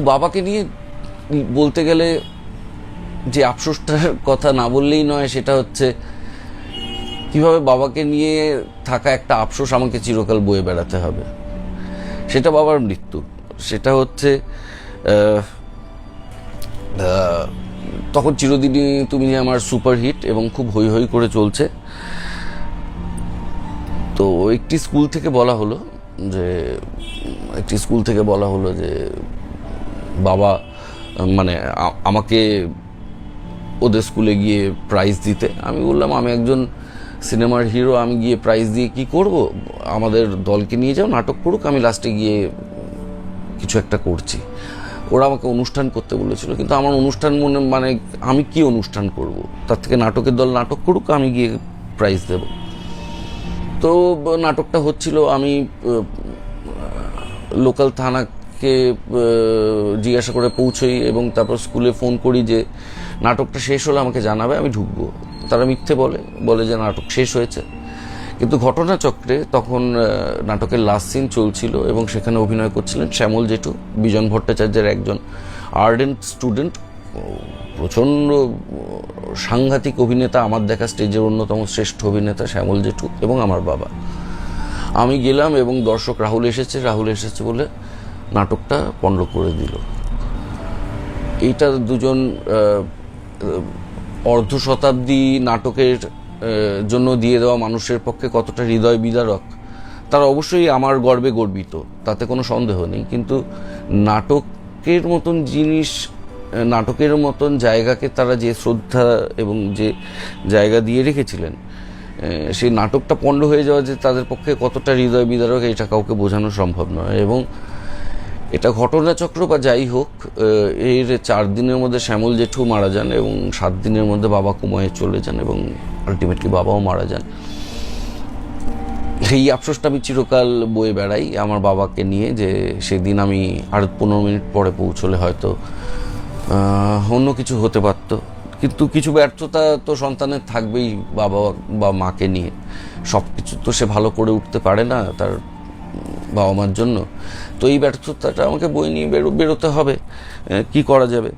বাবাকে নিয়ে বলতে গেলে যে আফসোসটার কথা না বললেই নয়, সেটা হচ্ছে কিভাবে বাবাকে নিয়ে থাকা একটা আফসোস আমাকে চিরকাল বয়ে বেড়াতে হবে। সেটা বাবার মৃত্যু। সেটা হচ্ছে তখন চিরদিনই তুমি আমার সুপারহিট এবং খুব হৈ হৈ করে চলছে। তো একটি স্কুল থেকে বলা হলো যে বাবা মানে আমাকে ওদের স্কুলে গিয়ে প্রাইজ দিতে। আমি বললাম, আমি একজন সিনেমার হিরো, আমি গিয়ে প্রাইজ দিয়ে কি করব? আমাদের দলকে নিয়ে যাও, নাটক করুক, আমি লাস্টে গিয়ে কিছু একটা করছি। ওরা আমাকে অনুষ্ঠান করতে বলেছিল, কিন্তু আমার অনুষ্ঠান মানে আমি কি অনুষ্ঠান করব? তার থেকে নাটকের দল নাটক করুক, আমি গিয়ে প্রাইজ দেব। তো নাটকটা হচ্ছিল, আমি লোকাল থানাকে জিজ্ঞাসা করে পৌঁছই এবং তারপর স্কুলে ফোন করি যে নাটকটা শেষ হলে আমাকে জানাবে, আমি ঢুকবো। তারা মিথ্যে বলে যে নাটক শেষ হয়েছে। কিন্তু ঘটনাচক্রে তখন নাটকের লাস্ট সিন চলছিল এবং সেখানে অভিনয় করছিলেন শ্যামল জেঠু, বিজন ভট্টাচার্যের একজন আর্ডেন্ট স্টুডেন্ট, প্রচণ্ড সাংঘাতিক অভিনেতা, আমার দেখা স্টেজের অন্যতম শ্রেষ্ঠ অভিনেতা শ্যামল জেঠু এবং আমার বাবা। আমি গেলাম এবং দর্শক রাহুল এসেছে বলে নাটকটা পণ্ড করে দিল। এইটা দুজন অর্ধ শতাব্দী নাটকের জন্য দিয়ে দেওয়া মানুষের পক্ষে কতটা হৃদয় বিদারক, তারা অবশ্যই আমার গর্বে গর্বিত, তাতে কোনো সন্দেহ নেই। কিন্তু নাটকের মতন জিনিস, নাটকের মতন জায়গাকে তারা যে শ্রদ্ধা এবং যে জায়গা দিয়ে রেখেছিলেন, সেই নাটকটা পণ্ড হয়ে যাওয়া যে তাদের পক্ষে কতটা হৃদয় বিদারক, এটা কাউকে বোঝানো সম্ভব নয়। এবং এটা ঘটনাচক্র বা যাই হোক, এর 4 দিনের মধ্যে শ্যামল জেঠু মারা যান এবং 7 দিনের মধ্যে বাবা কোমায় চলে যান এবং আলটিমেটলি বাবাও মারা যান। সেই আফসোসটা আমি চিরকাল বয়ে বেড়াই আমার বাবাকে নিয়ে, যে সেদিন আমি আর 15 মিনিট পরে পৌঁছলে হয়তো অন্য কিছু হতে পারত। কিন্তু কিছু ব্যর্থতা তো সন্তানের থাকবেই বাবা বা মাকে নিয়ে। সব কিছু তো সে ভালো করে উঠতে পারে না তার বাবা মার জন্য। তো এই ব্যর্থতাটা আমাকে বই নিয়ে বেরোতে হবে, কি করা যাবে।